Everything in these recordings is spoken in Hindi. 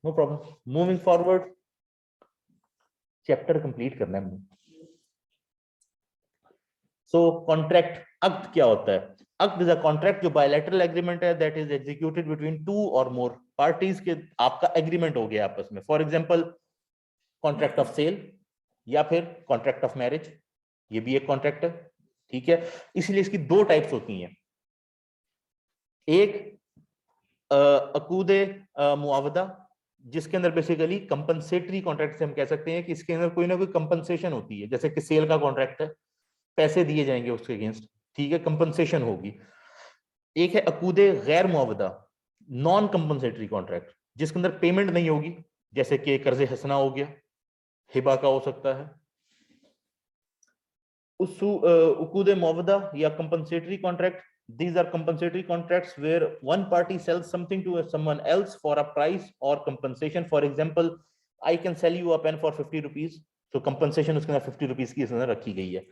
No problem. Moving forward, chapter complete करना है मुझे। सो कॉन्ट्रैक्ट, अक्ट क्या होता है? अक्ट इज अ कॉन्ट्रैक्ट जो बायलैटरल एग्रीमेंट है that is executed between two और मोर पार्टीज के, आपका एग्रीमेंट हो गया आपस में। For example contract of sale या फिर कॉन्ट्रैक्ट ऑफ मैरिज, ये भी एक कॉन्ट्रैक्ट है, ठीक है। इसलिए इसकी दो टाइप्स होती हैं, एक अकूदे मुआवदा, जिसके अंदर बेसिकली कंपनसेटरी कॉन्ट्रैक्ट से हम कह सकते हैं कि इसके अंदर कोई ना कोई कंपनसेशन होती है, जैसे कि सेल का कॉन्ट्रैक्ट है, पैसे दिए जाएंगे उसके अगेंस्ट, ठीक है, कंपनसेशन होगी। एक है अकूदे गैर मुआवदा, नॉन कंपनसेटरी कॉन्ट्रैक्ट, जिसके अंदर पेमेंट नहीं होगी, जैसे कि कर्ज हसना हो गया, हिबा का हो सकता है। उकूदे मुआवदा या compensatory contract, these are compensatory contracts where one party sells something to someone else for a price or compensation. For example, I can sell you a pen for 50 rupees, so compensation उसके अंदर 50 rupees की इसके अंदर रखी गई है।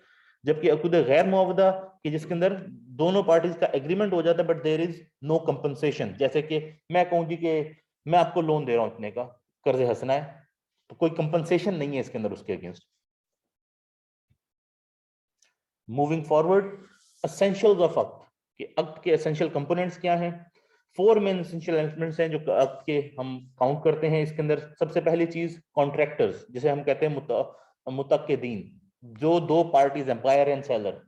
जबकि अकूद गैर मुआवदा कि जिसके अंदर दोनों पार्टीज का एग्रीमेंट हो जाता है but there is no compensation, जैसे कि मैं कहूँ जी कि मैं आपको लोन दे रहा हूँ इतने का, कर्ज हंसना है, तो कोई कंपनसेशन नहीं है इसके अंदर उसके against. Moving forward, essentials of act, कि एक्ट के एसेंशियल कंपोनेंट्स क्या हैं? फोर मेन एसेंशियल एलिमेंट्स हैं जो एक्ट के हम काउंट करते हैं। इसके अंदर सबसे पहली चीज कॉन्ट्रैक्टर्स, जिसे हम कहते हैं मुतक्किदीन, जो दो पार्टीज हैं, बायर एंड सेलर,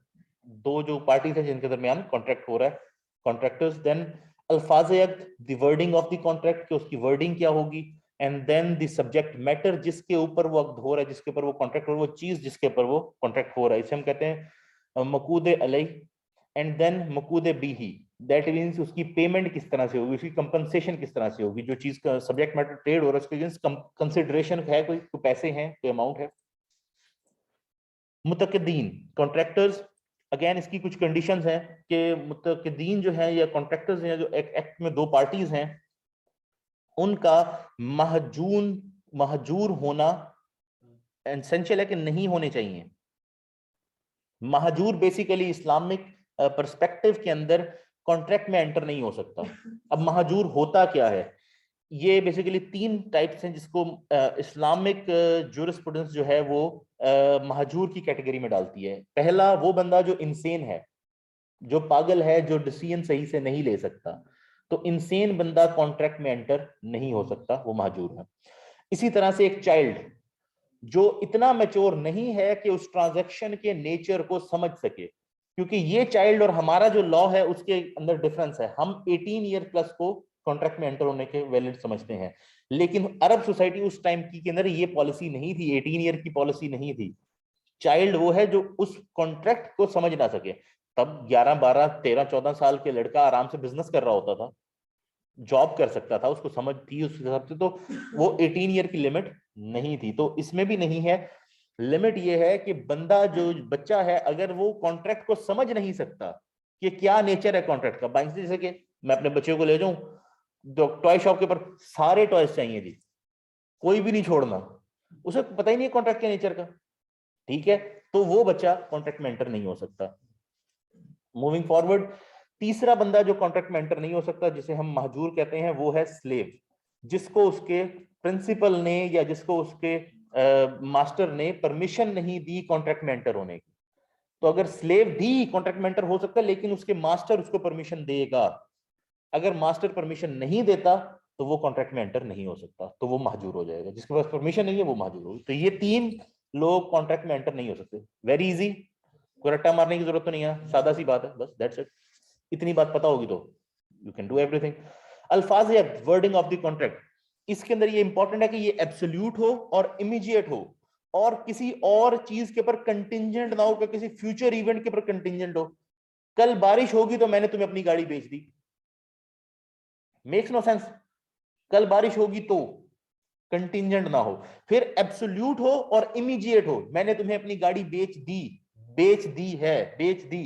दो जो पार्टीज हैं जिनके दरमियान कॉन्ट्रैक्ट हो रहा है, कॉन्ट्रैक्टर्स। देन अल्फाज एक्ट, the wording of the contract, कि उसकी वर्डिंग क्या होगी, and then the subject matter, जिसके ऊपर वो एक्ट हो रहा है, जिसके ऊपर वो कॉन्ट्रैक्ट हो रहा है, वो चीज जिसके ऊपर वो कॉन्ट्रैक्ट हो रहा है, इसे हम कहते हैं मकूदे अलई। एंड देन मकूदे बीही, दैट मींस उसकी पेमेंट किस तरह से होगी, उसकी कंपनसेशन किस तरह से होगी, जो चीज का सब्जेक्ट मैटर ट्रेड हो रहा है उसके अगेंस्ट कंसिडरेशन है, कोई पैसे हैं, कोई अमाउंट है। मुतकदीन कॉन्ट्रैक्टर्स, अगेन इसकी कुछ कंडीशंस हैं कि मुतकदीन जो है या कॉन्ट्रैक्टर्स हैं जो एक्ट में दो पार्टीज हैं, उनका महजूर होना एसेंशियल है कि नहीं होने चाहिए। महजूर बेसिकली इस्लामिक पर्सपेक्टिव के अंदर कॉन्ट्रैक्ट में एंटर नहीं हो सकता। अब महजूर होता क्या है? ये बेसिकली तीन टाइप्स हैं जिसको इस्लामिक जूरिस्प्रूडेंस जो है वो महजूर की कैटेगरी में डालती है। पहला, वो बंदा जो इंसेन है, जो पागल है, जो डिसीजन सही से नहीं ले सकता, तो इंसेन बंदा कॉन्ट्रैक्ट में एंटर नहीं हो सकता, वो महजूर है। इसी तरह से एक चाइल्ड जो इतना मैच्योर नहीं है कि उस ट्रांजैक्शन के नेचर को समझ सके, क्योंकि ये चाइल्ड और हमारा जो लॉ है उसके अंदर डिफरेंस है। हम 18 ईयर प्लस को कॉन्ट्रैक्ट में एंटर होने के वैलिड समझते हैं, लेकिन अरब सोसाइटी उस टाइम की के अंदर ये पॉलिसी नहीं थी, 18 ईयर की पॉलिसी नहीं थी। चाइल्ड वो है जो उस कॉन्ट्रैक्ट को समझ ना सके। तब 11 12 13 14 साल के लड़का आराम से बिजनेस कर रहा होता था, जॉब कर सकता था, उसको समझ थी उस हिसाब से, तो वो 18 ईयर की लिमिट नहीं थी। तो इसमें भी नहीं है। लिमिट ये है कि बंदा जो बच्चा है, अगर वो कॉन्ट्रैक्ट को समझ नहीं सकता कि क्या नेचर है कॉन्ट्रैक्ट का, बैंक से जैसे कि मैं अपने बच्चे को ले जाऊं टॉय शॉप के ऊपर, सारे टॉयज चाहिए जी, कोई भी नहीं छोड़ना, उसे पता ही नहीं है कॉन्ट्रैक्ट के नेचर का, ठीक है, तो वो बच्चा कॉन्ट्रैक्ट में एंटर नहीं हो सकता। मूविंग फॉरवर्ड, तीसरा बंदा जो कॉन्ट्रैक्ट में एंटर नहीं हो सकता, जिसे हम महजूर कहते हैं, वो है स्लेव, जिसको उसके प्रिंसिपल ने या जिसको उसके मास्टर ने परमिशन नहीं दी कॉन्ट्रैक्ट में एंटर होने की। तो अगर स्लेव भी कॉन्ट्रैक्ट में एंटर हो सकता है, लेकिन उसके मास्टर उसको परमिशन देगा। अगर मास्टर परमिशन नहीं देता तो वो कॉन्ट्रैक्ट में एंटर नहीं हो सकता, तो वो महजूर हो जाएगा। जिसके पास परमिशन नहीं है वो महजूर होगा। तो ये तीन लोग कॉन्ट्रैक्ट में एंटर नहीं हो सकते। वेरी इजी, कोई रट्टा मारने की जरूरत तो नहीं है, सादा सी बात है, बस दैट्स इट। इतनी बात पता होगी तो यू कैन डू एवरीथिंग। अल्फाज या वर्डिंग ऑफ द कॉन्ट्रैक्ट, इसके अंदर ये इंपॉर्टेंट है कि ये एब्सोल्यूट हो और इमीडिएट हो, और किसी और चीज के ऊपर कंटिंजेंट ना हो, कि किसी फ्यूचर इवेंट के ऊपर कंटिंजेंट हो। कल बारिश होगी तो मैंने तुम्हें अपनी गाड़ी बेच दी, मेक्स नो सेंस। कल बारिश होगी तो कंटिंजेंट ना हो। फिर एब्सोल्यूट हो और इमीडिएट हो, मैंने तुम्हें अपनी गाड़ी बेच दी, बेच दी है, बेच दी,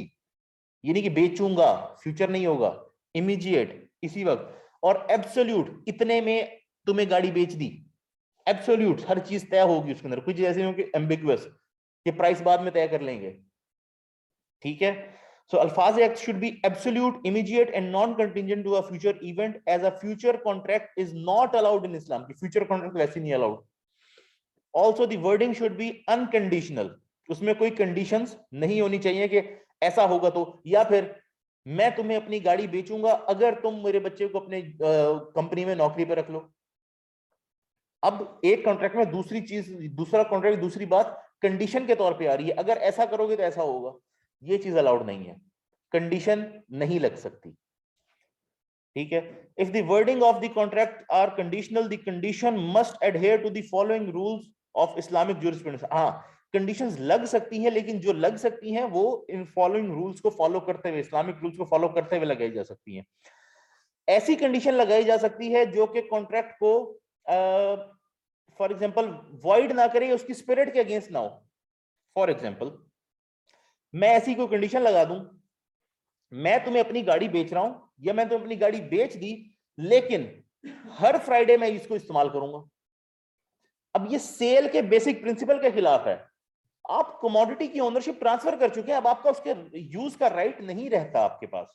ये नहीं कि बेचूंगा, फ्यूचर नहीं होगा, इमीडिएट इसी वक्त। और एब्सोल्यूट, इतने में तुम्हें गाड़ी बेच दी, एब्सोल्यूट हर चीज तय होगी उसके अंदर, कुछ ऐसे हो कि एम्बिगुअस कि प्राइस बाद में तय कर लेंगे, ठीक है। So Al-Faz Act should be absolute, immediate and non-contingent to a future event, as a future contract is not allowed in Islam. Future contract वैसे नहीं allowed. Also the wording should be unconditional. उसमें कोई conditions नहीं होनी चाहिए कि ऐसा होगा तो, या फिर मैं तुम्हें अपनी गाड़ी बेचूंगा अगर तुम मेरे बच्चे को अपने कंपनी में नौकरी पे रख लो. अब एक कॉन्ट्रैक्ट में दूसरी चीज, दूसरा कॉन्ट्रैक्ट दूसरी बात कंडीशन के तौर पे आ रही है, अगर ऐसा करोगे तो ऐसा होगा. ये चीज अलाउड नहीं है, कंडीशन नहीं लग सकती. ठीक है. If the wording of the contract are conditional, the condition must adhere to the following rules of Islamic jurisprudence. हाँ, कंडीशंस लग सकती हैं, लेकिन जो लग सकती हैं वो इन फॉलोइंग रूल्स को फॉलो करते हुए, इस्लामिक रूल्स को फॉलो करते हुए लगाई जा सकती हैं. ऐसी कंडीशन लगाई जा सकती है जो कि कॉन्ट्रैक्ट को फॉर एग्जांपल वॉइड ना करे, उसकी स्पिरिट के अगेंस्ट ना हो. फॉर एग्जांपल मैं ऐसी कोई कंडीशन लगा दूं, मैं तुम्हें अपनी गाड़ी बेच रहा हूं, या मैं तुम्हें अपनी गाड़ी बेच दी, लेकिन हर फ्राइडे मैं इसको इस्तेमाल करूंगा. अब ये सेल के बेसिक प्रिंसिपल के खिलाफ है. आप कमोडिटी की ओनरशिप ट्रांसफर कर चुके हैं, अब आपका उसके यूज का राइट नहीं रहता आपके पास.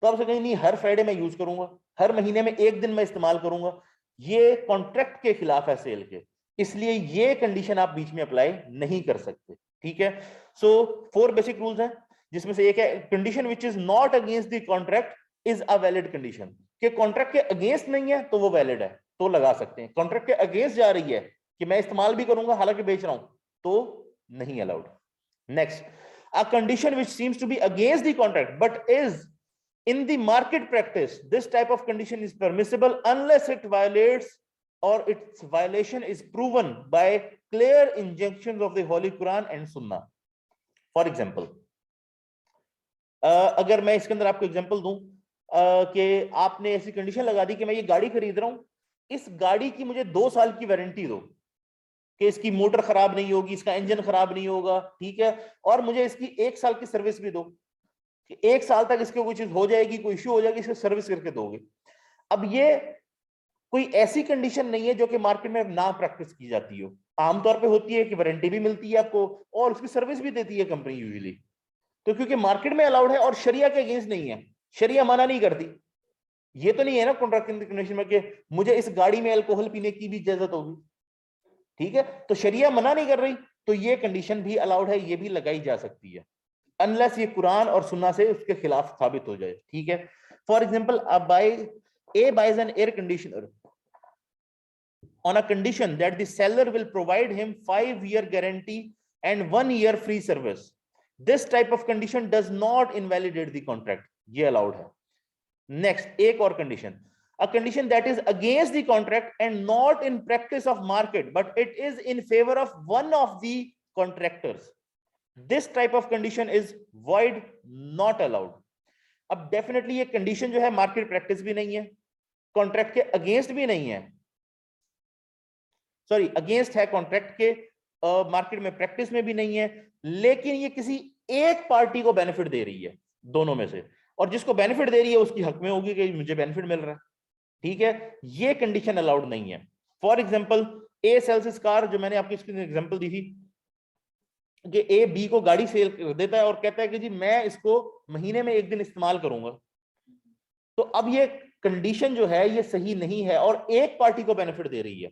तो आपसे कहीं नहीं, हर फ्राइडे मैं यूज करूंगा, हर महीने में एक दिन मैं इस्तेमाल करूंगा. ये कॉन्ट्रैक्ट के खिलाफ है सेल के, इसलिए ये कंडीशन आप बीच में अप्लाई नहीं कर सकते. ठीक है. सो 4 बेसिक रूल्स हैं, जिसमें से एक है condition which is not against the contract is a valid condition. कि कॉन्ट्रैक्ट के अगेंस्ट नहीं है तो वो वैलिड है, तो लगा सकते हैं. कॉन्ट्रैक्ट के अगेंस्ट जा रही है कि मैं इस्तेमाल भी करूंगा हालांकि बेच रहा हूं, तो नहीं allowed. Next, a condition which seems to be against the contract but is in the market practice, this type of condition is permissible unless it violates or its violation is proven by clear injunctions of the Holy Quran and Sunnah. For example, अगर मैं इसके अंदर आपको एग्जांपल दूं कि आपने ऐसी कंडीशन लगा दी कि मैं ये गाड़ी खरीद रहा हूं, इस गाड़ी की मुझे 2 साल की वारंटी दो, कि इसकी मोटर खराब नहीं होगी, इसका इंजन खराब नहीं होगा. ठीक है. और मुझे इसकी 1 साल की सर्विस भी दो, कि 1 साल तक इसके कोई चीज हो जाएगी, कोई इश्यू हो जाएगी, इसको सर्विस करके दोगे. अब ये कोई ऐसी कंडीशन नहीं है जो कि मार्केट में ना प्रैक्टिस की जाती हो. आमतौर पे होती है कि वारंटी भी मिलती है आपको और उसकी सर्विस भी देती है कंपनी यूजुअली. तो क्योंकि मार्केट में अलाउड है और शरिया के अगेंस्ट नहीं है, शरिया मना नहीं करती. ये तो नहीं है ना कॉन्ट्रैक्ट कंडीशन में कि मुझे इस गाड़ी में अल्कोहल पीने की भी इजाजत होगी. ठीक है. तो शरिया मना नहीं कर रही, तो ये कंडीशन भी अलाउड है, ये भी लगाई जा सकती है, अनलेस ये कुरान और सुन्ना से उसके खिलाफ साबित हो जाए. ठीक है. For example, A buys an air conditioner on a condition that the seller will provide him 5-year guarantee and 1 year free service. This type of condition does not invalidate the contract. ये allowed है. Next, एक और condition, a condition that is against the contract and not in practice of market, but it is in favor of one of the contractors. This type of condition is void, not allowed. अब डेफिनेटली ये कंडीशन जो है मार्केट प्रैक्टिस भी नहीं है, कॉन्ट्रैक्ट के अगेंस्ट भी नहीं है, सॉरी अगेंस्ट है कॉन्ट्रैक्ट के, मार्केट में प्रैक्टिस में भी नहीं है, लेकिन ये किसी एक पार्टी को बेनिफिट दे रही है दोनों में से, और जिसको बेनिफिट दे रही है उसकी हक में होगी कि मुझे बेनिफिट मिल रहा है. ठीक है. ये कंडीशन अलाउड नहीं है. For example, A sales his car, जो मैंने आपको इसकी एग्जाम्पल दी थी कि ए बी को गाड़ी सेल कर देता है और कहता है कि जी मैं इसको महीने में 1 दिन इस्तेमाल करूंगा. तो अब ये कंडीशन जो है ये सही नहीं है और एक पार्टी को बेनिफिट दे रही है,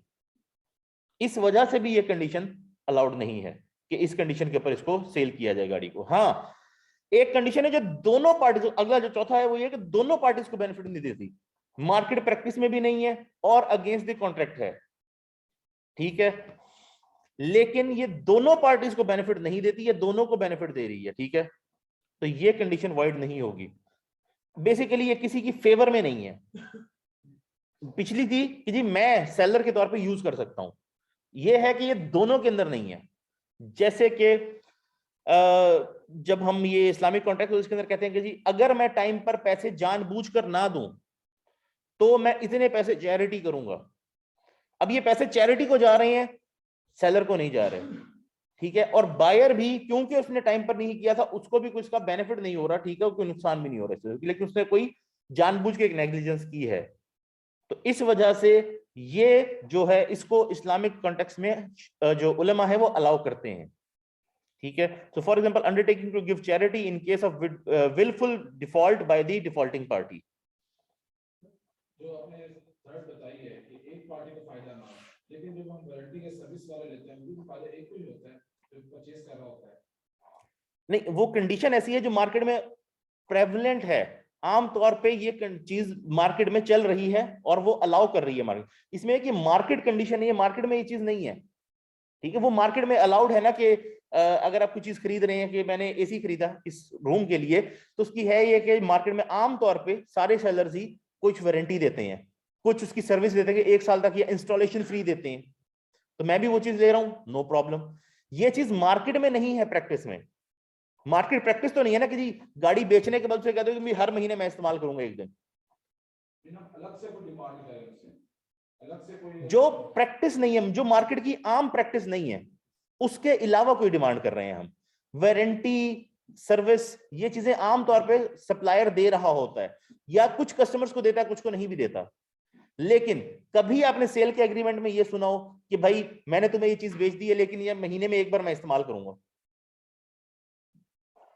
इस वजह से भी ये कंडीशन अलाउड नहीं है कि इस कंडीशन के ऊपर इसको सेल किया जाए गाड़ी को. हाँ, एक कंडीशन है जो दोनों पार्टी, अगला जो चौथा है वो ये कि दोनों पार्टीज को बेनिफिट नहीं देती, मार्केट प्रैक्टिस में भी नहीं है और अगेंस्ट द कॉन्ट्रैक्ट है. ठीक है. लेकिन ये दोनों पार्टीज को बेनिफिट नहीं देती, ये दोनों को बेनिफिट दे रही है. ठीक है. तो ये कंडीशन वॉइड नहीं होगी. बेसिकली ये किसी की फेवर में नहीं है. पिछली थी कि जी मैं सेलर के तौर पे यूज कर सकता हूं, ये है कि ये दोनों के अंदर नहीं है. जैसे कि जब हम ये इस्लामिक कॉन्ट्रैक्ट उसके अंदर कहते हैं कि जी अगर मैं टाइम पर पैसे जानबूझकर ना दूं तो मैं इतने पैसे चैरिटी करूंगा. अब ये पैसे चैरिटी को जा रहे हैं, सेलर को नहीं जा रहे. ठीक है. और बायर भी क्योंकि उसने टाइम पर नहीं किया था, उसको भी कुछ का बेनिफिट नहीं हो रहा. ठीक है. कोई नुकसान भी नहीं हो रहा, लेकिन उसने कोई जानबूझ के एक नेग्लिजेंस की है. तो इस वजह से ये जो है इसको इस्लामिक कॉन्टेक्स्ट में जो उलमा है वो अलाउ करते हैं. ठीक है। So for example undertaking to give charity in case of wilful default by the defaulting party. जो आपने शर्त बताई है कि एक पार्टी को फायदा ना हो, लेकिन जब हम वारंटी के सर्विस वाले लेते हैं उनको फायदा एक को ही होता है जो परचेज कर रहा होता है। नहीं, वो कंडीशन ऐसी है जो मार्केट में प्रेवलेंट है, आमतौर पे ये चीज मार्केट में चल रही है और वो अलाउ कर रही है मार्केट। इसमें कि मार्केट कंडीशन है, मार्केट में ये चीज नहीं है, ठीक है। वो मार्केट में अलाउड है ना कि अगर आप कुछ चीज खरीद रहे हैं, कि मैंने एसी खरीदा इस रूम के लिए, तो उसकी है ये कि मार्केट में आमतौर पे सारे सेलर्स ही कुछ वारंटी देते हैं, कुछ उसकी सर्विस देते हैं कि 1 साल तक या इंस्टॉलेशन फ्री देते हैं, तो मैं भी वो चीज ले रहा हूं, नो प्रॉब्लम। ये चीज मार्केट में नहीं है प्रैक्टिस में। मार्केट प्रैक्टिस तो नहीं है ना कि जी गाड़ी बेचने के बाद से कहते हो कि हर महीने मैं इस्तेमाल करूंगा एक दिन। अलग से कोई डिमांड करें उससे, अलग से कोई जो प्रैक्टिस नहीं है, जो मार्केट की आम प्रैक्टिस नहीं है, उसके अलावा कोई डिमांड कर रहे हैं हम। वारंटी, सर्विस, ये चीजें आमतौर पे सप्लायर दे रहा होता है, या कुछ कस्टमर्स को देता है, कुछ को नहीं भी देता। लेकिन कभी आपने सेल के एग्रीमेंट में ये सुना हो कि भाई मैंने तुम्हें ये चीज बेच दी है लेकिन ये महीने में एक बार मैं इस्तेमाल करूंगा?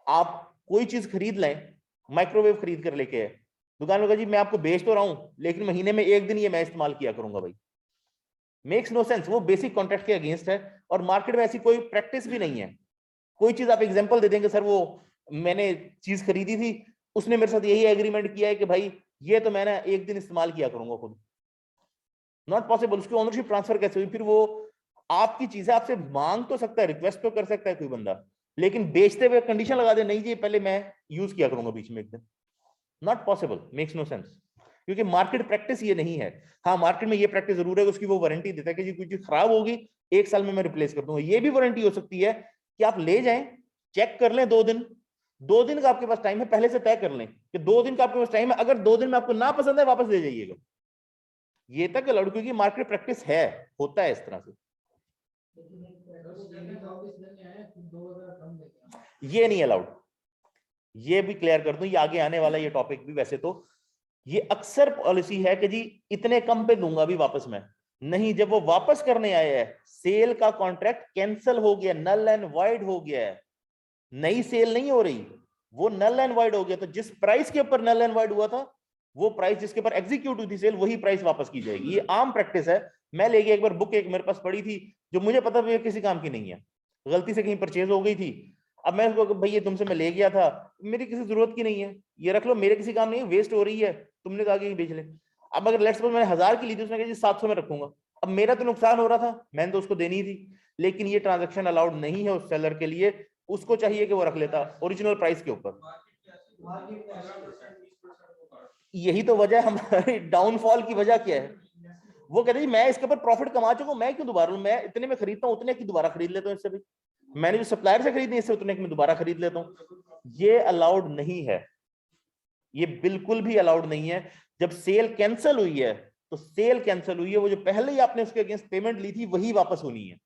आप कोई चीज खरीद लें, माइक्रोवेव खरीद कर लेके आए, दुकान में जी मैं आपको बेच तो रहा हूं लेकिन महीने में एक दिन ये मैं इस्तेमाल किया करूंगा, भाई मेक्स नो सेंस। वो बेसिक कॉन्ट्रैक्ट के अगेंस्ट है और मार्केट में ऐसी कोई प्रैक्टिस भी नहीं है। कोई चीज आप एग्जांपल दे देंगे, सर वो मैंने चीज खरीदी थी, उसने मेरे साथ यही एग्रीमेंट किया है कि भाई ये तो मैंने एक दिन इस्तेमाल किया करूंगा खुद, नॉट पॉसिबल। उसकी ओनरशिप ट्रांसफर कैसे हुई? फिर वो आपकी चीज है, आपसे मांग तो सकता है, रिक्वेस्ट तो कर सकता है कोई बंदा, लेकिन बेचते हुए कंडीशन लगा दे, नहीं जी पहले मैं यूज किया करूंगा बीच में एक दिन, not possible, makes no sense. क्योंकि मार्केट प्रैक्टिस ये नहीं है। हाँ, मार्केट में ये प्रैक्टिस जरूर है, उसकी वो वारंटी देता है कि जी कोई चीज खराब होगी 1 साल में मैं रिप्लेस कर दूंगा। ये भी वारंटी हो सकती है कि आप ले जाएं, चेक कर लें 2 दिन का आपके पास टाइम है, पहले से तय कर लें कि 2 दिन का आपके पास टाइम है, अगर 2 दिन में आपको ना पसंद है वापस ले जाइएगा। ये तक अलाउड, क्योंकि मार्केट प्रैक्टिस है, होता है इस तरह से। ये नहीं अलाउड, ये भी क्लियर कर दूं, ये आगे आने वाला ये टॉपिक भी। वैसे तो ये अक्सर पॉलिसी है कि जी इतने कम पे दूंगा भी वापस मैं नहीं। जब वो वापस करने आया है, सेल का कॉन्ट्रैक्ट कैंसिल हो गया, नल एंड वाइड हो गया है, नई सेल नहीं हो रही, वो नल एंड वाइड हो गया, तो जिस प्राइस के ऊपर नल एंड वाइड हुआ था, वो प्राइस जिसके ऊपर एग्जीक्यूट हुई थी सेल, वही प्राइस वापस की जाएगी। ये आम प्रैक्टिस है। मैं ले गया एक बार बुक, एक मेरे पास पड़ी थी जो मुझे पता भी किसी काम की नहीं है, गलती से कहीं परचेज हो गई थी। अब मैं उसको भाई ये तुमसे मैं ले गया था, मेरी किसी जरूरत की नहीं है, ये रख लो, मेरे किसी काम नहीं है, वेस्ट हो रही है, तुमने कहा कि बेच ले। अब अगर लेट्स सपोज मैंने 1000 की ली थी, उसने कहा 700 में रखूंगा, अब मेरा तो नुकसान हो रहा था, मैंने तो उसको देनी थी। लेकिन ये ट्रांजैक्शन अलाउड नहीं है उस सेलर के लिए, उसको चाहिए कि वो रख लेता ओरिजिनल प्राइस के ऊपर। यही तो वजह हमारे डाउनफॉल की वजह क्या है? वो कहते हैं मैं इसके ऊपर प्रॉफिट कमा चुका हूं, मैं क्यों दोबारा, मैं इतने में खरीदता हूं उतने की दोबारा खरीद लेता हूं इससे भी, मैंने जो सप्लायर से खरीदनी इससे उतने की मैं दोबारा खरीद लेता हूं। ये अलाउड नहीं है, ये बिल्कुल भी अलाउड नहीं है। जब सेल कैंसिल हुई है तो सेल कैंसिल हुई है, वो जो पहले ही आपने उसके अगेंस्ट पेमेंट ली थी वही वापस होनी है,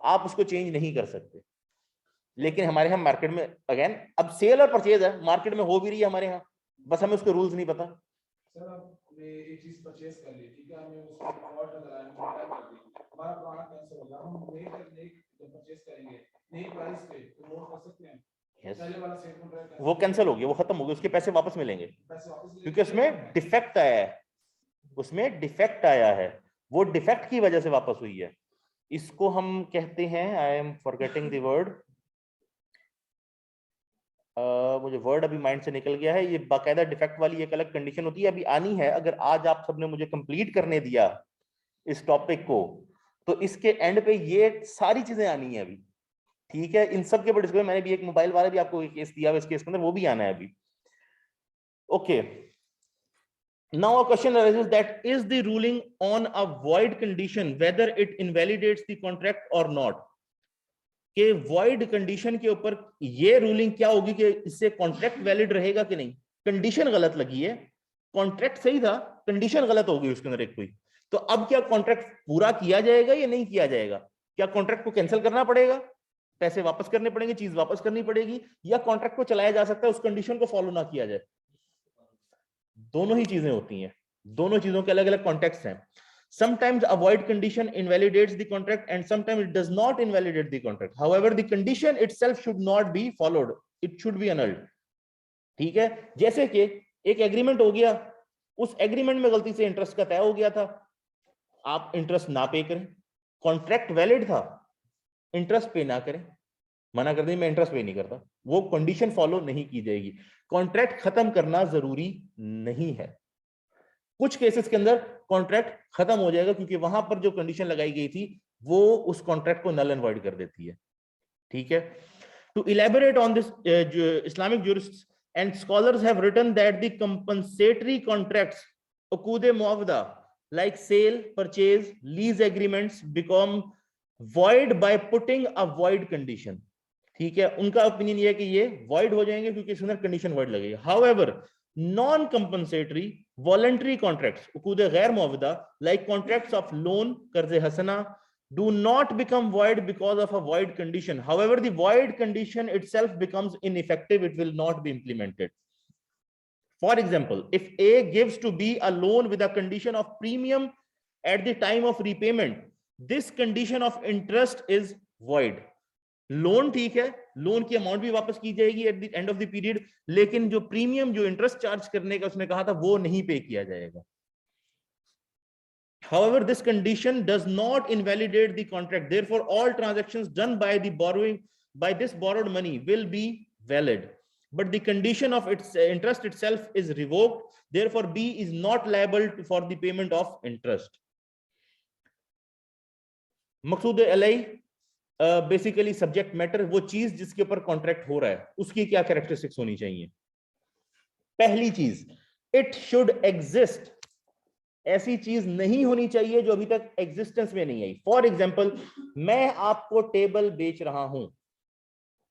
आप उसको चेंज नहीं कर सकते। लेकिन हमारे यहाँ मार्केट में अगेन अब सेल और परचेज है, मार्केट में हो भी रही है हमारे यहाँ, बस हमें उसके रूल्स नहीं पता। सर आपने एक चीज परचेज कर ली, ठीक है, हमें उसको ऑर्डर लगाया, रिटर्न कर दी, हमारा प्रोडक्ट कैंसिल हो गया, हम नई परचेज करेंगे नई प्राइस पे, तो वो कर सकते हैं? yes. पहले वाला सेल कॉन्ट्रैक्ट वो कैंसिल हो गया, वो खत्म हो गया, उसके पैसे वापस मिलेंगे, क्योंकि उसमें डिफेक्ट आया है, उसमें डिफेक्ट आया है, वो डिफेक्ट की वजह से वापस हुई है। इसको हम कहते हैं, I am forgetting the word, मुझे वर्ड अभी माइंड से निकल गया है। ये बाकायदा डिफेक्ट वाली एक अलग कंडीशन होती है, अभी आनी है। अगर आज आप सबने मुझे कंप्लीट करने दिया इस टॉपिक को, तो इसके एंड पे ये सारी चीजें आनी है अभी, ठीक है। इन सब के ऊपर डिस्कस, मैंने भी एक मोबाइल वाला भी आपको एक केस दिया, इस केस के अंदर वो भी आना है अभी। Okay, now a question arises that is the ruling on a void condition whether it invalidates the contract or not, कि void condition के ऊपर ये रूलिंग क्या होगी कि इससे कॉन्ट्रैक्ट वैलिड रहेगा कि नहीं। कंडीशन गलत लगी है, कॉन्ट्रैक्ट सही था, कंडीशन गलत हो गई उसके अंदर एक कोई, तो अब क्या कॉन्ट्रैक्ट पूरा किया जाएगा या नहीं किया जाएगा? क्या कॉन्ट्रैक्ट को कैंसिल करना पड़ेगा, पैसे वापस करने पड़ेंगे, चीज वापस करनी पड़ेगी, या कॉन्ट्रैक्ट को चलाया जा सकता है उस कंडीशन को फॉलो ना किया जाए? दोनों ही चीजें होती हैं, दोनों चीजों के अलग अलग कॉन्टेक्स्ट हैं। Sometimes a void condition invalidates the contract and sometimes it does not invalidate the contract. However, the condition itself should not be followed. It should be annulled. ठीक है, जैसे कि एक एग्रीमेंट हो गया, उस एग्रीमेंट में गलती से इंटरेस्ट का तय हो गया था, आप इंटरेस्ट ना पे करें, कॉन्ट्रैक्ट वैलिड था, इंटरेस्ट पे ना करें, मना कर दें मैं इंटरेस्ट पे नहीं करता, वो कंडीशन फॉलो नहीं की जाएगी। कॉन्ट्रैक्ट खत्म करना जरूरी नहीं है। कुछ केसेस के अंदर कॉन्ट्रैक्ट खत्म हो जाएगा क्योंकि वहां पर जो कंडीशन लगाई गई थी वो उस कॉन्ट्रैक्ट को नल एंड वॉइड कर देती है। ठीक है, to elaborate on this, Islamic jurists and scholars have written that the compensatory contracts, uqude muawada, like sale, purchase, lease agreements become void by putting a void condition. ठीक है, उनका ओपिनियन ये है कि ये void हो जाएंगे क्योंकि इसके अंदर कंडीशन void लगेगी। However, non compensatory voluntary contracts, uqude गैर मुआवदा, like contracts of loan, कर्ज हसना, do not become void because of a void condition. However, the void condition itself becomes ineffective. It will not be implemented. For example, if A gives to B a loan with a condition of premium at the time of repayment, this condition of interest is void. Loan ठीक है, लोन की अमाउंट भी वापस की जाएगी at the end of the period, लेकिन जो प्रीमियम जो इंटरेस्ट चार्ज करने का उसने कहा था वो नहीं पे किया जाएगा। However, this condition does not invalidate the contract. Therefore, all transactions done by the borrowing, by this borrowed money will be valid. But the condition of its interest itself is revoked. Therefore, B is not liable for the payment of interest. मकसूद अलई बेसिकली सब्जेक्ट मैटर, वो चीज जिसके ऊपर कॉन्ट्रैक्ट हो रहा है उसकी क्या कैरेक्टरिस्टिक्स होनी चाहिए। पहली चीज, इट शुड एग्जिस्ट, ऐसी चीज नहीं होनी चाहिए जो अभी तक एग्जिस्टेंस में नहीं आई। फॉर एग्जाम्पल, मैं आपको टेबल बेच रहा हूं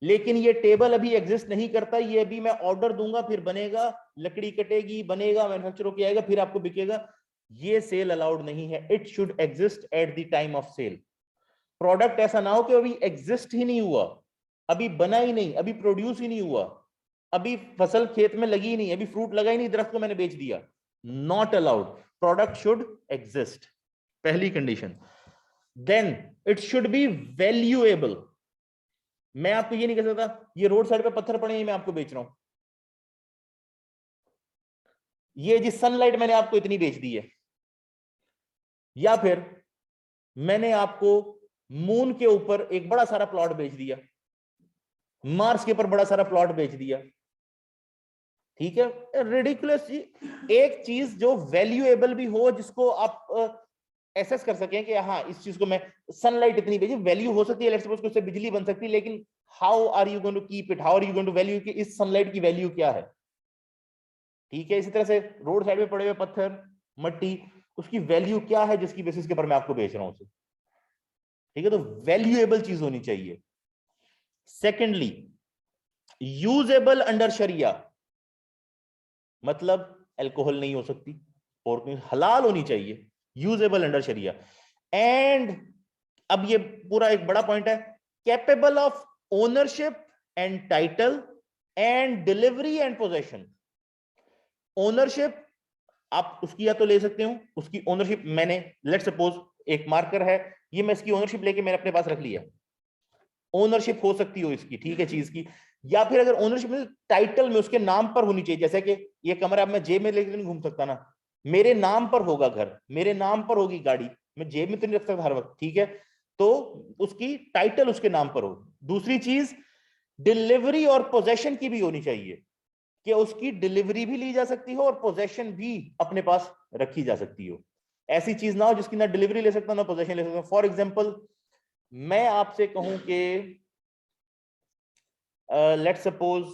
लेकिन ये टेबल अभी एग्जिस्ट नहीं करता, ये अभी मैं ऑर्डर दूंगा फिर बनेगा, लकड़ी कटेगी, बनेगा, मैन्युफैक्चर होके आएगा, फिर आपको बिकेगा, ये सेल अलाउड नहीं है। It should exist at the time of sale. Product ऐसा ना हो कि अभी एग्जिस्ट ही नहीं हुआ, अभी बना ही नहीं, अभी प्रोड्यूस ही नहीं हुआ, अभी फसल खेत में लगी ही नहीं, अभी फ्रूट लगा ही नहीं, दरख्त को मैंने बेच दिया, not allowed. Product should exist, पहली condition. Then it should be valuable. मैं आपको ये नहीं कह सकता ये रोड साइड पे पत्थर पड़े हैं मैं आपको बेच रहा हूं, ये जी सनलाइट मैंने आपको इतनी बेच दी है, या फिर मैंने आपको मून के ऊपर एक बड़ा सारा प्लॉट बेच दिया, मार्स के ऊपर बड़ा सारा प्लॉट बेच दिया। ठीक है, रिडिकुलस। एक चीज जो वैल्यूएबल भी हो, जिसको आप एसेस कर सकें कि हाँ इस चीज को मैं, सनलाइट इतनी बेची, वैल्यू हो सकती है, लेट्स सपोज उससे बिजली बन सकती है, लेकिन how are you going to keep it, how are you going to value कि इस सनलाइट की वैल्यू क्या है। ठीक है, इसी तरह से रोड साइड में पड़े हुए पत्थर, मट्टी, उसकी वैल्यू क्या है जिसकी बेसिस के ऊपर मैं आपको बेच रहा हूं उसे। ठीक है, तो वैल्यूएबल चीज होनी चाहिए। सेकेंडली, यूजेबल अंडर शरिया, मतलब अल्कोहल नहीं हो सकती और हलाल होनी चाहिए, यूजेबल अंडर शरिया। एंड अब ये पूरा एक बड़ा पॉइंट है, capable of ownership and title and delivery and possession. Ownership आप उसकी या तो ले सकते हो, उसकी ओनरशिप मैंने, लेट सपोज एक मार्कर है, ये मैं इसकी ओनरशिप लेके मैंने अपने पास रख लिया, ओनरशिप हो सकती हो इसकी, ठीक है, चीज की। या फिर अगर ओनरशिप में टाइटल में उसके नाम पर होनी चाहिए, जैसे कि ये कमरा मैं जेब में लेकर नहीं घूम सकता ना, मेरे नाम पर होगा घर, मेरे नाम पर होगी गाड़ी, मैं जेब में तो नहीं रख सकता हर वक्त। ठीक है, तो उसकी टाइटल उसके नाम पर हो। दूसरी चीज, डिलीवरी और पोजेशन की भी होनी चाहिए कि उसकी डिलीवरी भी ली जा सकती हो और पोजेशन भी अपने पास रखी जा सकती हो। ऐसी चीज ना हो जिसकी ना डिलीवरी ले सकता ना पोजेशन ले सकता। फॉर एग्जाम्पल, मैं आपसे कहूं कि लेट सपोज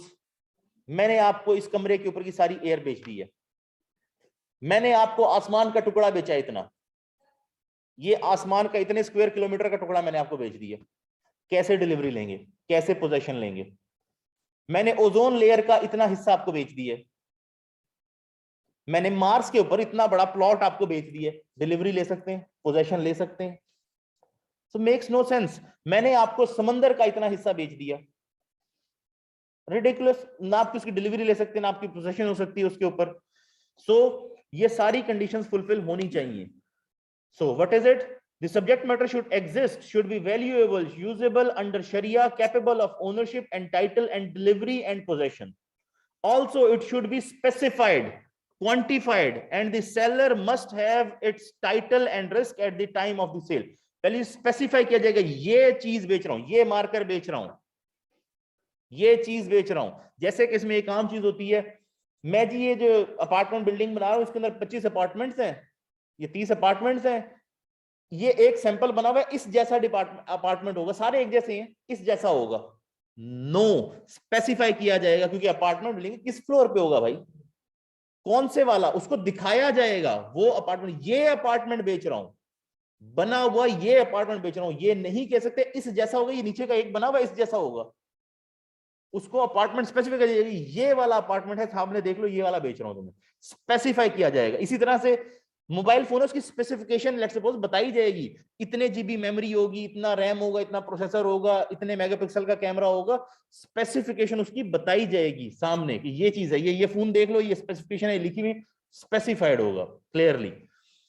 मैंने आपको इस कमरे के ऊपर की सारी एयर बेच दी है, मैंने आपको आसमान का टुकड़ा बेचा इतना, ये आसमान का इतने स्क्वायर किलोमीटर का टुकड़ा मैंने आपको बेच दिया, कैसे डिलीवरी लेंगे, कैसे पोजेशन लेंगे। मैंने ओजोन लेयर का इतना हिस्सा आपको बेच दिया, मैंने मार्स के ऊपर इतना बड़ा प्लॉट आपको बेच दिया, डिलीवरी ले सकते हैं, पोजेशन ले सकते हैं। सो मेक्स नो सेंस। मैंने आपको समंदर का इतना हिस्सा बेच दिया, रिडिकुलस, ना आप उसकी डिलीवरी ले सकते हैं ना आपकी पोजेशन हो सकती है उसके ऊपर। सो ये सारी कंडीशंस फुलफिल होनी चाहिए। So what is it? The subject matter should exist, should be valuable, usable under Sharia, capable of ownership and title and delivery and possession. Also, it should be specified, quantified, and the seller must have its title and risk at the time of the sale. पहले स्पेसिफाई किया जाएगा, ये चीज बेच रहा हूं, ये मार्कर बेच रहा हूं, ये चीज बेच रहा हूं. जैसे कि इसमें एक आम चीज होती है, मैं जी ये जो अपार्टमेंट बिल्डिंग बना रहा हूं, इसके अंदर 25 अपार्टमेंट्स हैं, ये 30 अपार्टमेंट्स हैं, ये एक सैंपल बना हुआ है, इस जैसा अपार्टमेंट होगा, सारे एक जैसे हैं, इस जैसा होगा. नो, स्पेसिफाई किया जाएगा, क्योंकि अपार्टमेंट बिल्डिंग किस फ्लोर पे होगा भाई, कौन से वाला, उसको दिखाया जाएगा. वो अपार्टमेंट, ये अपार्टमेंट बेच रहा हूं, बना हुआ ये अपार्टमेंट बेच रहा हूं, ये नहीं कह सकते इस जैसा होगा, ये नीचे का एक बना हुआ इस जैसा होगा. उसको अपार्टमेंट स्पेसिफाई कर जाएगी, ये वाला अपार्टमेंट है, सामने देख लो, ये वाला बेच रहा हूं तुम्हें, स्पेसिफाई किया जाएगा. इसी तरह से मोबाइल फोन, उसकी स्पेसिफिकेशन लेट्स सपोज बताई जाएगी, इतने जीबी मेमोरी होगी, इतना रैम होगा, इतना प्रोसेसर होगा, इतने मेगापिक्सल का कैमरा होगा, स्पेसिफिकेशन उसकी बताई जाएगी सामने कि ये चीज है, ये फोन देख लो, ये स्पेसिफिकेशन है लिखी हुई, स्पेसिफाइड होगा क्लियरली.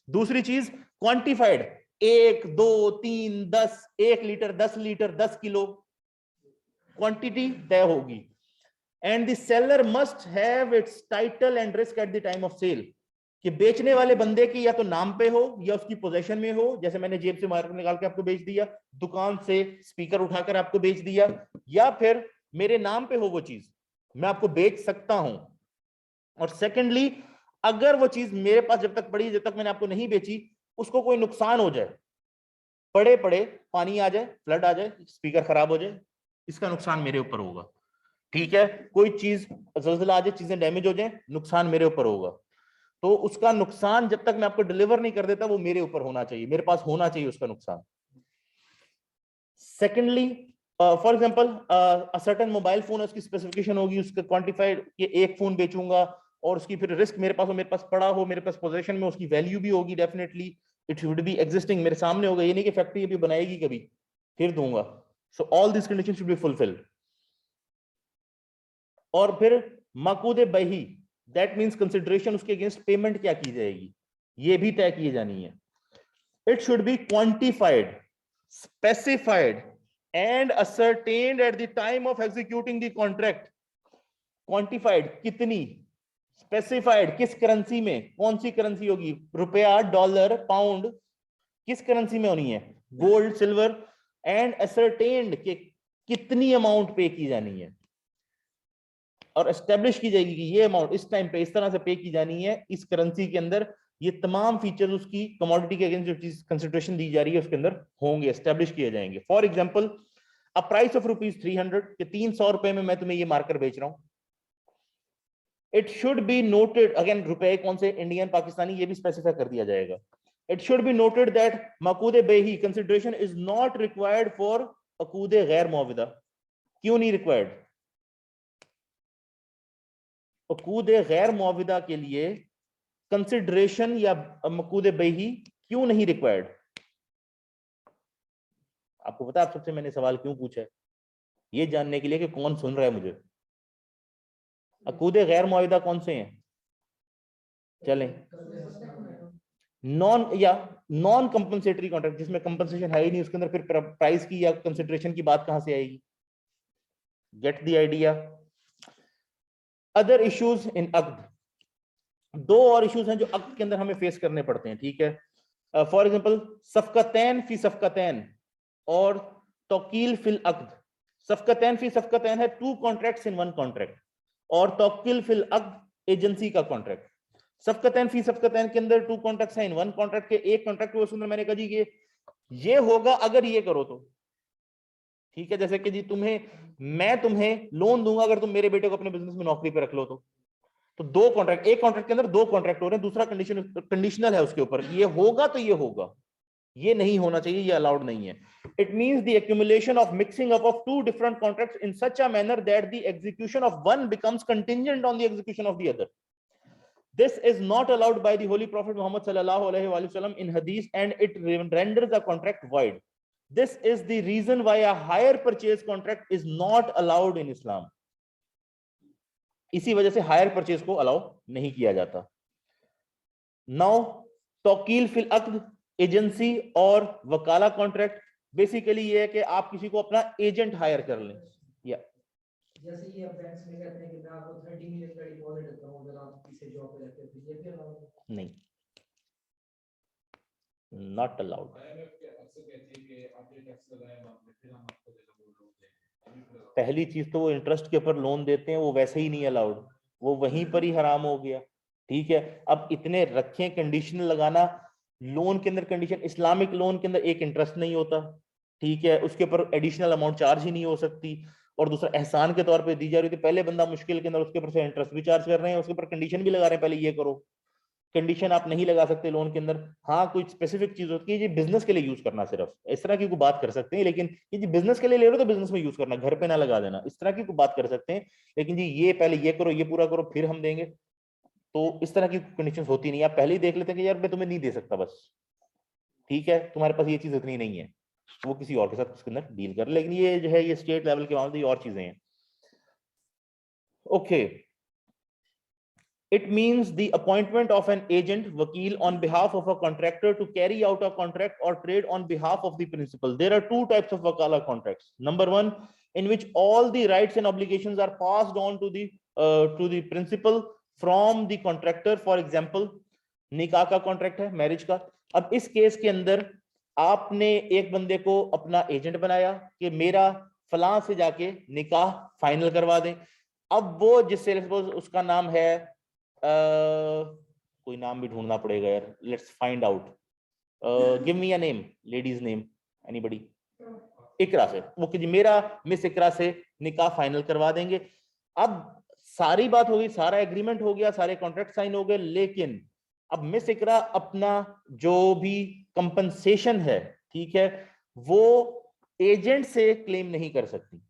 दूसरी चीज quantified, 1 2 3 10, 1 litre 10 litre 10 kilo, quantity तय होगी. And the seller must have its title and risk at the time of sale, कि बेचने वाले बंदे की या तो नाम पे हो या उसकी पोजीशन में हो. जैसे मैंने जेब से मार्कर निकाल के आपको बेच दिया, दुकान से स्पीकर उठाकर आपको बेच दिया, या फिर मेरे नाम पे हो वो चीज, मैं आपको बेच सकता हूं. और सेकेंडली, अगर वो चीज मेरे पास जब तक पड़ी, जब तक मैंने आपको नहीं बेची, उसको कोई नुकसान हो जाए, पड़े पड़े पानी आ जाए, फ्लड आ जाए, स्पीकर खराब हो जाए, इसका नुकसान मेरे ऊपर होगा. ठीक है, कोई चीज ज़ल्ज़ला आ जाए, चीजें डैमेज हो जाए, नुकसान मेरे ऊपर होगा. तो उसका नुकसान जब तक मैं आपको डिलीवर नहीं कर देता, वो मेरे ऊपर होना चाहिए, मेरे पास होना चाहिए उसका नुकसान. Secondly, for example certain mobile phone, उसकी स्पेसिफिकेशन होगी, उसका क्वांटिफाइड, ये एक फोन बेचूंगा और उसकी फिर रिस्क मेरे पास हो, मेरे पास पड़ा हो, मेरे पास पोजीशन में, उसकी वैल्यू भी होगी definitely, it should B existing, मेरे सामने होगा, ये नहीं कि फैक्ट्री अभी बनाएगी कभी फिर दूंगा. So all this condition should be fulfilled. और फिर मकूदे बही, दैट मींस कंसिडरेशन, उसके अगेंस्ट पेमेंट क्या की जाएगी, ये भी तय की जानी है. It should B quantified, specified and ascertained at the time of executing the contract. Quantified कितनी, स्पेसिफाइड किस करेंसी में, कौन सी करेंसी होगी, रुपया, डॉलर, पाउंड, किस करेंसी में होनी है, गोल्ड, सिल्वर, एंड ascertained कि कितनी अमाउंट पे की जानी है, और एस्टेब्लिश की जाएगी कि ये अमाउंट इस टाइम पे इस तरह से पे की जानी है इस करेंसी के अंदर. ये तमाम फीचर्स उसकी कमोडिटी के अगेंस्ट जो चीज कंसिडरेशन दी जा रही है उसके अंदर होंगे, एस्टेब्लिश किए जाएंगे. For example, a price of ₹300, कि 300 रुपए में मैं तुम्हें ये मार्कर बेच रहा हूं. It should be noted, again रुपए कौन से, इंडियन, पाकिस्तानी, ये भी स्पेसिफाई कर दिया जाएगा. It should be noted that मकूदे बेही consideration is not required for अकूदे गैर मुआविदा. क्यों नहीं रिक्वायर्ड? अकूदे गैर मुआविदा के लिए कंसिडरेशन या मकूदे बही क्यों नहीं रिक्वायर्ड? आपको पता है आप सबसे मैंने सवाल क्यों पूछा है? ये जानने के लिए कि कौन सुन रहा है मुझे. अकूदे गैर मुआविदा कौन से हैं? चलें, नॉन कंपनसेटरी कॉन्ट्रैक्ट, जिसमें कंपनसेशन है ही नहीं, उसके अंदर फिर प्राइस की या कंसिडरेशन की बात कहां से आएगी? Get the idea. Other issues in अक्द, 2 और इश्यूज हैं जो अक्द के अंदर हमें फेस करने पड़ते हैं. ठीक है, फॉर एग्जांपल, सफकतैन फी सफकतैन और तौकील फिल अक्द. सफकतैन फी सफकतैन है 2 कॉन्ट्रैक्ट्स इन 1 कॉन्ट्रैक्ट, और तौकील फिल अक्द एजेंसी का कॉन्ट्रैक्ट. सफकतैन फी सफकतैन के अंदर 2 कॉन्ट्रैक्ट्स हैं इन 1 कॉन्ट्रैक्ट के. एक कॉन्ट्रैक्ट वो सुंदर मैंने कहा जी कि ये होगा अगर ये करो तो. ठीक है, जैसे कि जी मैं तुम्हें लोन दूंगा अगर तुम मेरे बेटे को अपने बिजनेस में नौकरी पे रख लो तो 2 कॉन्ट्रैक्ट, एक कॉन्ट्रैक्ट के अंदर 2 कॉन्ट्रैक्ट हो रहे हैं, दूसरा कंडीशनल है उसके ऊपर, ये होगा तो ये होगा, ये नहीं होना चाहिए, ये अलाउड नहीं है. It means the accumulation of mixing up of 2 different contracts in such a manner that the execution of one becomes contingent on the execution of the other. This is not allowed by the Holy Prophet Muhammad sallallahu alaihi wasallam in hadith, and it renders a contract void. This is the reason why a hire purchase contract is not allowed in Islam. इसी वजह से हायर परचेज को अलाउ नहीं किया जाता. नाउ तौकील फिल अक्द एजेंसी और वकाला कॉन्ट्रैक्ट बेसिकली ये है कि आप किसी को अपना एजेंट हायर कर लें। या जैसे ये बैंक्स में कहते हैं कि मैं आपको 30 मिलियन का डिपॉजिट देता हूं अगर आप किसी जॉब पे रहते हो, ये भी अलाउड नहीं, नॉट अलाउड। IMF के अक्सर कहती है कि आप ये टैक्स लगाएं आपने, फिर हम आपको लोन देंगे। पहली चीज तो वो इंटरेस्ट के ऊपर लोन देते हैं, वो वैसे ही नहीं अलाउड, वो वहीं पर ही हराम हो गया। ठीक है, अब इतने रखें कंडीशन लगाना, लोन के अंदर कंडीशन, इस्लामिक लोन के अंदर एक इंटरेस्ट नहीं होता, ठीक है, उसके ऊपर एडिशनल अमाउंट चार्ज ही नहीं हो सकती, और दूसरा एहसान के तौर पे दी जा रही थी, पहले बंदा मुश्किल के अंदर उसके ऊपर से इंटरेस्ट भी चार्ज कर रहे हैं, उसके ऊपर कंडीशन भी लगा रहे हैं, पहले ये करो। कंडीशन आप नहीं लगा सकते लोन के अंदर। हाँ, कोई स्पेसिफिक चीज होती है जी बिजनेस के लिए यूज करना, सिर्फ इस तरह की कोई बात कर सकते हैं, लेकिन ये जी बिजनेस के लिए ले रहे हो तो बिजनेस में यूज करना, घर पे ना लगा देना, इस तरह की कोई बात कर सकते हैं। लेकिन जी ये पहले ये करो, ये पूरा करो, फिर हम देंगे, तो इस तरह की कंडीशंस होती नहीं। आप पहले ही देख लेते हैं कि यार मैं तुम्हें नहीं दे सकता, बस ठीक है, तुम्हारे पास ये चीज इतनी नहीं है, वो किसी और के साथ उसके अंदर डील कर। लेकिन ये जो है ये स्टेट लेवल के मामले, ये और चीजें हैं। Okay, it means the appointment of an agent vakil on behalf of a contractor to carry out a contract or trade on behalf of the principal. There are two types of wakala contracts. Number one, in which all the rights and obligations are passed on to the principal from the contractor. For example, निकाह का कॉन्ट्रैक्ट है, मैरिज का। अब इस केस के अंदर आपने एक बंदे को अपना एजेंट बनाया कि मेरा फलां से जाके निकाह फाइनल करवा दें। अब वो जिससे उसका नाम है कोई नाम भी ढूंढना पड़ेगा यार, let's find out, give me a name, ladies name, anybody. Iqra से, वो कि मेरा मिस इकरा से निकाह फाइनल करवा देंगे। अब सारी बात हो गई, सारा एग्रीमेंट हो गया, सारे कॉन्ट्रैक्ट साइन हो गए, लेकिन अब मिस इकरा अपना जो भी कंपनसेशन है, ठीक है, वो एजेंट से क्लेम नहीं कर सकती।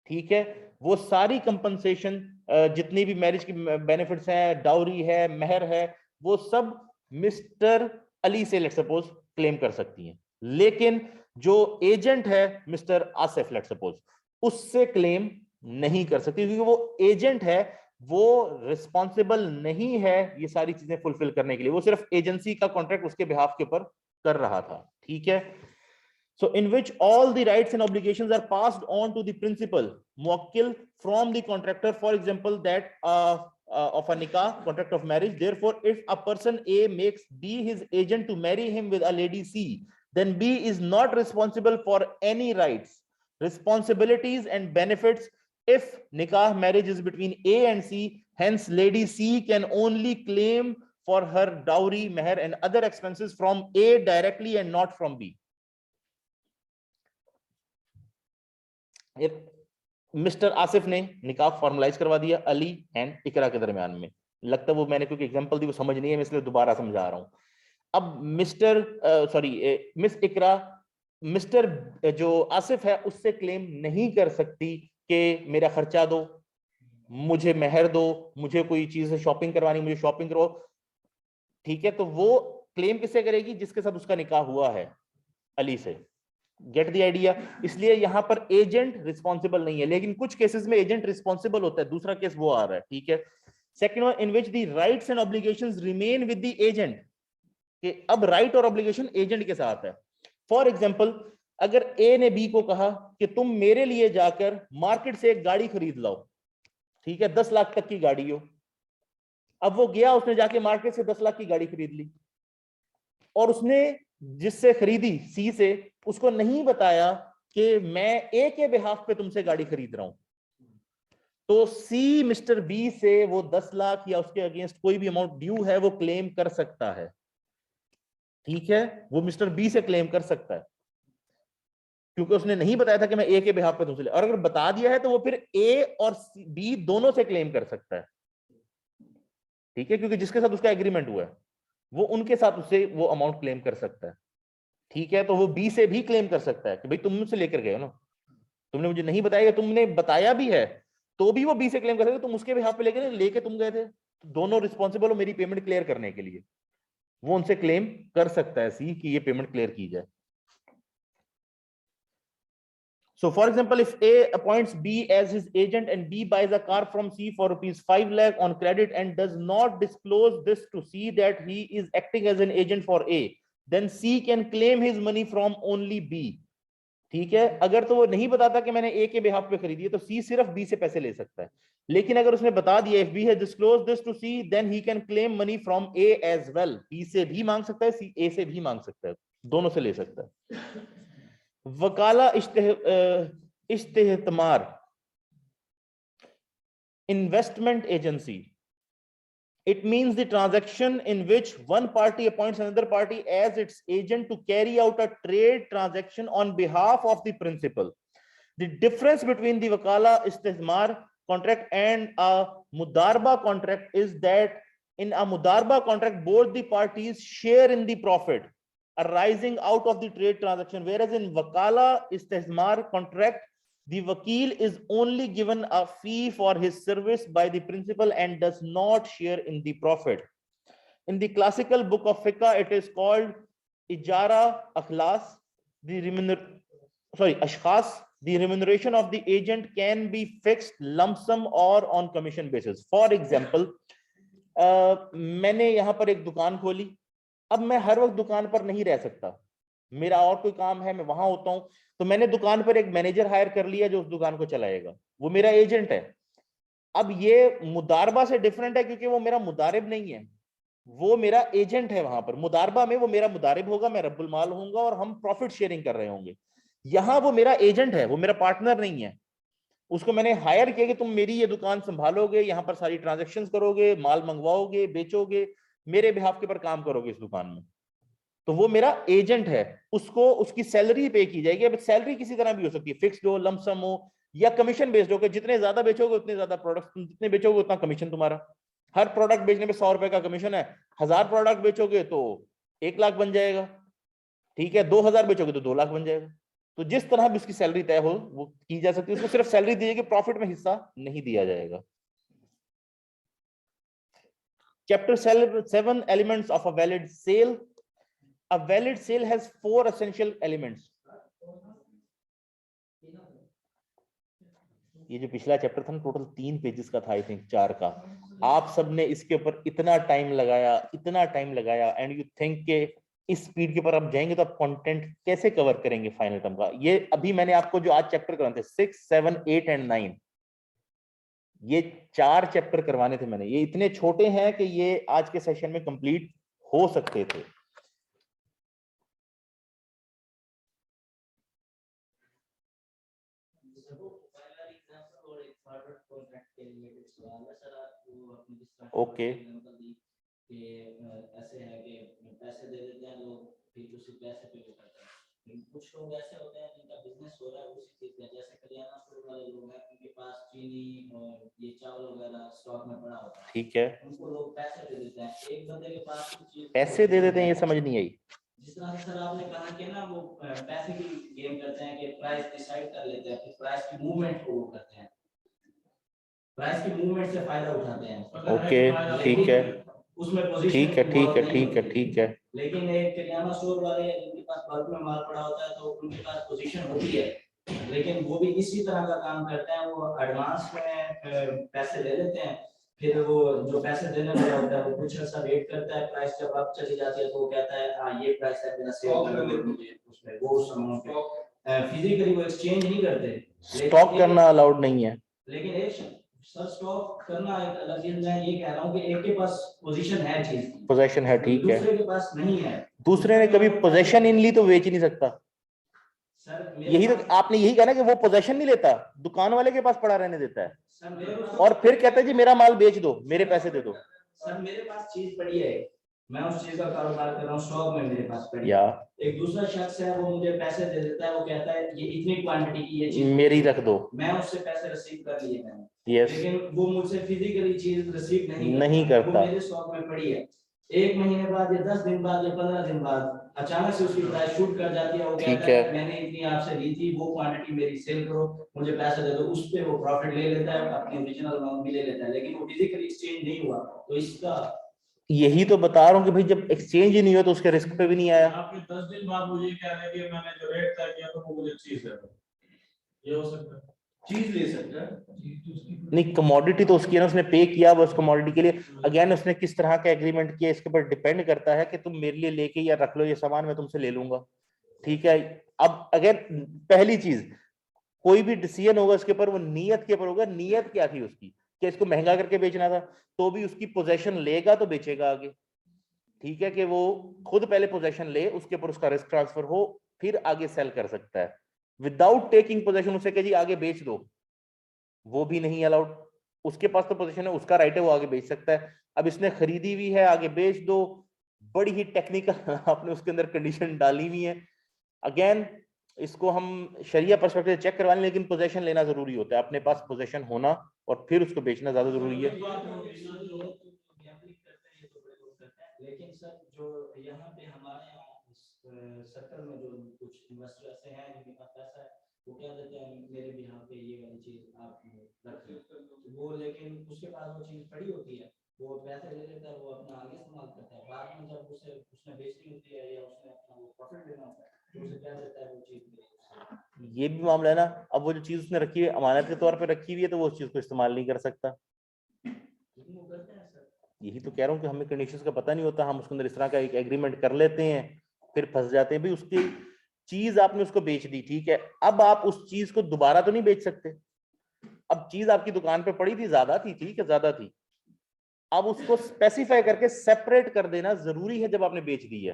ठीक है, वो सारी कंपनसेशन जितनी भी मैरिज की बेनिफिट्स हैं, डाउरी है, मेहर है, वो सब मिस्टर अली से लेट सपोज क्लेम कर सकती हैं। लेकिन जो एजेंट है मिस्टर आसिफ लेट सपोज, उससे क्लेम नहीं कर सकती, क्योंकि वो एजेंट है, वो रिस्पॉन्सिबल नहीं है ये सारी चीजें फुलफिल करने के लिए, वो सिर्फ एजेंसी का कॉन्ट्रैक्ट उसके बिहाफ के ऊपर कर रहा था। ठीक है, so in which all the rights and obligations are passed on to the principal muwakkil from the contractor, for example that of a nikah, contract of marriage. Therefore, if a person A makes B his agent to marry him with a lady C, then B is not responsible for any rights, responsibilities and benefits if nikah marriage is between A and C. Hence lady C can only claim for her dowry, meher and other expenses from A directly and not from B. Mister Asif ने निकाह फॉर्मलाइज करवा दिया अली एंड इकरा के दरमियान में। लगता है वो मैंने क्योंकि एग्जांपल दी वो समझ नहीं है, मैं इसलिए दोबारा समझा रहा हूं। अब मिस इकरा मिस्टर जो आसिफ है उससे क्लेम नहीं कर सकती कि मेरा खर्चा दो, मुझे मेहर दो, मुझे कोई चीज शॉपिंग करवानी, मुझे शॉपिंग करो। ठीक है, तो वो क्लेम किससे करेगी? जिसके साथ उसका निकाह हुआ है, अली से। Gate the idea? इसलिए यहां पर एजेंट रिस्पॉन्सिबल नहीं है, लेकिन कुछ केसेस में एजेंट रिस्पॉन्सिबल होता है। दूसरा केस वो आ रहा है। ठीक है, second one, in which the rights and obligations remain with the agent, कि अब राइट और ऑब्लिगेशन एजेंट के साथ है। फॉर एग्जांपल, अगर ए ने बी को कहा कि तुम मेरे लिए जाकर मार्केट से एक गाड़ी खरीद लाओ, ठीक है, 10 लाख तक की गाड़ी हो। अब वो गया, उसने जाके मार्केट से 10 लाख की गाड़ी खरीद ली, और उसने जिससे खरीदी सी से, उसको नहीं बताया कि मैं ए के बिहाफ पे तुमसे गाड़ी खरीद रहा हूं। तो सी मिस्टर बी से वो 10 लाख या उसके अगेंस्ट कोई भी अमाउंट ड्यू है वो क्लेम कर सकता है। ठीक है, वो मिस्टर बी से क्लेम कर सकता है, क्योंकि उसने नहीं बताया था कि मैं ए के बिहाफ पे तुमसे, और अगर बता दिया है तो वो फिर ए और बी दोनों से क्लेम कर सकता है। ठीक है, क्योंकि जिसके साथ उसका एग्रीमेंट हुआ है वो उनके साथ उससे वो अमाउंट क्लेम कर सकता है। ठीक है, तो वो बी से भी क्लेम कर सकता है कि भाई तुम मुझसे लेकर गए हो ना, तुमने मुझे नहीं बताया, तुमने बताया भी है तो भी वो बी से क्लेम कर सकते, तुम उसके बिहाफ पे लेके तुम गए थे, दोनों रिस्पॉन्सिबल हो मेरी पेमेंट क्लियर करने के लिए। वो उनसे क्लेम कर सकता है सी कि ये पेमेंट क्लियर की जाए। So for example, if A appoints B as his agent and B buys a car from C for rupees 5 lakh on credit and does not disclose this to C that he is acting as an agent for A, then C can claim his money from only B. ठीक है, अगर तो वो नहीं बताता कि मैंने A के बिहाफ पे खरीदी है तो C सिर्फ B से पैसे ले सकता है, लेकिन अगर उसने बता दिया if B has disclosed this to C then he can claim money from A as well. B से भी मांग सकता है, A से भी मांग सकता है, दोनों से ले सकता है. वकाला इस्तेहतमार, investment agency. It means the transaction in which one party appoints another party as its agent to carry out a trade transaction on behalf of the principal. The difference between the wakala istithmar contract and a mudarba contract is that in a mudarba contract both the parties share in the profit arising out of the trade transaction, whereas in wakala istithmar contract the wakil is only given a fee for his service by the principal and does not share in the profit. In the classical book of fiqh, it is called ijara akhlas. Ashkhas. The remuneration of the agent can be fixed lump sum or on commission basis. For example, मैंने यहाँ पर एक दुकान खोली, अब मैं हर वक्त दुकान पर नहीं रह सकता, मेरा और कोई काम है, मैं वहां होता हूं, तो मैंने दुकान पर एक मैनेजर हायर कर लिया जो उस दुकान को चलाएगा, वो मेरा एजेंट है. अब ये मुदारबा से डिफरेंट है क्योंकि वो मेरा मुदारिब नहीं है, वो मेरा एजेंट है. वहां पर मुदारबा में वो मेरा मुदारिब होगा, मैं रब्बुल माल होऊंगा और हम प्रॉफिट शेयरिंग कर रहे होंगे. यहाँ वो मेरा एजेंट है, वो मेरा पार्टनर नहीं है. उसको मैंने हायर किया कि तुम मेरी ये दुकान संभालोगे, यहाँ पर सारी ट्रांजेक्शन्स करोगे, माल मंगवाओगे, बेचोगे, मेरे बिहाफ के पर काम करोगे इस दुकान में, तो वो मेरा एजेंट है. उसको उसकी सैलरी पे की जाएगी. अब सैलरी किसी तरह भी हो सकती है, फिक्स्ड हो, लंप सम हो या कमीशन बेस्ड हो, कि जितने ज्यादा बेचोगे उतने ज्यादा प्रोडक्ट, तुम जितने बेचोगे उतना कमीशन तुम्हारा. हर प्रोडक्ट बेचने पे 100 रुपए का कमीशन है. 1000 प्रोडक्ट बेचोगे तो 1 लाख बन जाएगा, ठीक है. 2000 बेचोगे तो 2 लाख बन जाएगा. तो जिस तरह भी उसकी सैलरी तय हो वो की जा सकती है. उसको सिर्फ सैलरी दी जाएगी, प्रॉफिट में हिस्सा नहीं दिया जाएगा. Chapter 7 elements of a valid sale. A valid sale has 4 essential elements. ये जो पिछला चैप्टर था ना, टोटल 3 पेजेस का था, आई थिंक 4 का. आप सबने इसके ऊपर इतना टाइम लगाया एंड यू थिंक के इस स्पीड के ऊपर आप जाएंगे तो आप कंटेंट कैसे कवर करेंगे फाइनल टर्म का. ये अभी मैंने आपको जो आज चैप्टर करवाए थे 6, 7, 8 एंड 9, ये 4 चैप्टर करवाने थे मैंने. ये इतने छोटे हैं कि ये आज के सेशन में कंप्लीट हो सकते थे. ओके, ऐसे है कि पैसे दे देते हैं लोग, फिर उसी पैसे पे वो करते हैं. कुछ लोग ऐसे होते हैं जिनका बिजनेस हो रहा है उसी चीज का, जैसे करियाना स्टोर वाले लोग हैं, उनके पास चीनी और ये चावल वगैरह स्टॉक में पड़ा होता है, ठीक है. उनको लोग पैसे दे देते हैं. एक बंदे के पास कुछ चीज पैसे दे देते हैं, ये समझ नहीं आई. जिस तरह से सर आपने कहा कि ना वो पैसे की गेम करते हैं कि प्राइस डिसाइड कर लेते हैं, फिर प्राइस की मूवमेंट को वो करते हैं, प्राइस की मूवमेंट से फायदा उठाते हैं. ओके, ठीक है, उसमें पोजीशन ठीक है. लेकिन एक किराना स्टोर वाले जिनके पास बल्क में माल पड़ा होता है तो उनके पास पोजीशन होती है, लेकिन वो भी इसी तरह का काम करते हैं. वो एडवांस में पैसे ले लेते हैं, फिर वो जो पैसे देने वाला होता है वो कुछ ऐसा वेट करता है, प्राइस जब अप चली जाती है तो वो कहता है हाँ ये प्राइस है, मेरा सेल कर दो मुझे उसमें वो उस अमाउंट पे. फिजिकली वो एक्सचेंज नहीं करते. स्टॉक करना अलाउड नहीं है. लेकिन एक सर स्टॉक करना एक अलग चीज. मैं ये कह रहा हूँ कि एक के पास पोजीशन है, चीज की पोजीशन है, ठीक है, दूसरे के पास नहीं है. दूसरे ने कभी पोजीशन इन ली तो बेच ही नहीं सकता. सर यही तो आपने यही कहा ना कि वो पोजीशन नहीं लेता, दुकान वाले के पास पड़ा रहने देता है और फिर कहता है जी मेरा माल बेच दो, मेरे पैसे दे दो. सर मेरे पास चीज पड़ी है, मैं उस चीज का कारोबार कर रहा हूँ, स्टॉक में मेरे पास पड़ी या एक दूसरा शख्स है वो मुझे पैसे दे देता है, वो कहता है ये इतनी क्वांटिटी की ये चीज मेरी रख दो, मैं उससे पैसे रिसीव कर लिए मैंने. यस, लेकिन वो मुझसे फिजिकली चीज रिसीव नहीं करता. वो मेरे स्टॉक में पड़ी है. 1 महीने बाद या 10 दिन बाद या 15 दिन बाद अचानक से उसकी प्राइस शूट कर जाती है. वो कहता है मैंने इतनी आपसे ली थी, वो क्वांटिटी मेरी सेल करो, मुझे पैसे दे दो. उस पे वो प्रॉफिट ले लेता है, अपनी ओरिजिनल अमाउंट भी ले लेता है, लेकिन वो फिजिकली एक्सचेंज नहीं हुआ. तो इसका यही तो बता रहा हूँ कि भाई जब एक्सचेंज ही नहीं हुआ तो उसके रिस्क पे भी नहीं आया. आपने 10 दिन बाद मुझे कह रहे कि मैंने जो रेट तय किया तो वो मुझे चीज दे दो, ये हो सकता है. चीज ले सकता है। नहीं, कमोडिटी तो उसकी है ना, उसने पे किया वो उस कमोडिटी के लिए। अगेन उसने किस तरह का एग्रीमेंट किया इसके ऊपर डिपेंड करता है कि तुम मेरे लिए लेके या रख लो ये सामान, मैं तुमसे ले लूंगा, ठीक है। अब अगेन पहली चीज, कोई भी डिसीजन होगा इसके ऊपर वो नीयत के ऊपर होगा। नीयत क्या थी उसकी, कि इसको महंगा करके बेचना था, तो भी उसकी पोजेशन लेगा तो बेचेगा आगे, ठीक है, कि वो खुद पहले पोजेशन ले, उसके ऊपर उसका रिस्क ट्रांसफर हो, फिर आगे सेल कर सकता है। विदाउट टेकिंग पोजेशन उसे कह जी आगे बेच दो, वो भी नहीं अलाउड। उसके पास तो पोजीशन है, उसका राइट है, वो आगे बेच सकता है। अब इसने खरीदी हुई है, आगे बेच दो, बड़ी ही टेक्निकल आपने उसके अंदर कंडीशन डाली हुई है। अगेन इसको हम शरिया पर्सपेक्टिव चेक करवा लें, लेकिन पोजीशन लेना जरूरी होता है, अपने पास पोजीशन होना और फिर उसको बेचना ज्यादा जरूरी है। लेकिन सर जो यहाँ पे हमारे सर्कल में जो कुछ इन्वेस्टर ऐसे हैं जिनके पास पैसा है, वो क्या देते हैं मेरे भी यहाँ पे ये वाली चीज आप रखें, वो लेकिन उसके पास वो चीज पड़ी होती है, वो पैसे ले लेता है, वो अपना आगे इस्तेमाल करता है, बाद में जब उसने बेचनी होती है या उसने अपना वो प्रॉफिट लेना होता है तो उसे क्या देता है वो चीज। ये भी मामला है ना। अब वो जो चीज उसने रखी है अमानत के तौर पर रखी हुई है, तो वो उस चीज को इस्तेमाल नहीं कर सकता। वो करते हैं सर। यही तो कह रहा हूँ कि हमें कंडीशंस का पता नहीं होता, हम उसके अंदर इस तरह का एक एग्रीमेंट कर लेते हैं, फिर फंस जाते हैं। भाई उसकी चीज आपने उसको बेच दी, ठीक है, अब आप उस चीज को दोबारा तो नहीं बेच सकते। अब चीज आपकी दुकान पे पड़ी थी, ज्यादा थी, ठीक है, ज्यादा थी, अब उसको स्पेसिफाई करके सेपरेट कर देना जरूरी है जब आपने बेच दी है,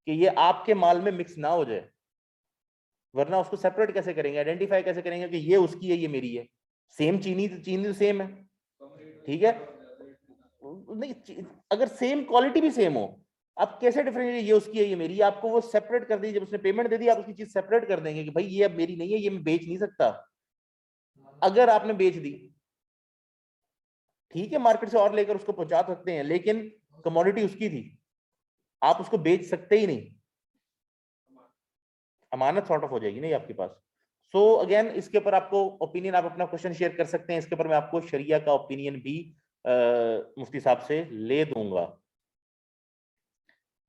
कि ये आपके माल में मिक्स ना हो जाए। वरना उसको सेपरेट कैसे करेंगे, आइडेंटिफाई कैसे करेंगे कि ये उसकी है ये मेरी है। सेम चीनी तो सेम है, ठीक है, नहीं अगर सेम क्वालिटी भी सेम हो, आप कैसे डिफरेंशिएट, ये उसकी है ये मेरी है, आपको वो सेपरेट कर दी। जब उसने पेमेंट दे दी, आप उसकी चीज सेपरेट कर देंगे कि भाई ये अब मेरी नहीं है, ये मैं बेच नहीं सकता। अगर आपने बेच दी, ठीक है, मार्केट से और लेकर उसको पहुंचा सकते हैं, लेकिन कमोडिटी उसकी थी, आप उसको बेच सकते ही नहीं, अमानत सॉर्ट ऑफ हो जाएगी नहीं आपके पास। सो अगेन इसके ऊपर आपको ओपिनियन, आप अपना क्वेश्चन शेयर कर सकते हैं, इसके ऊपर मैं आपको शरिया का ओपिनियन भी मुफ्ती साहब से ले दूंगा।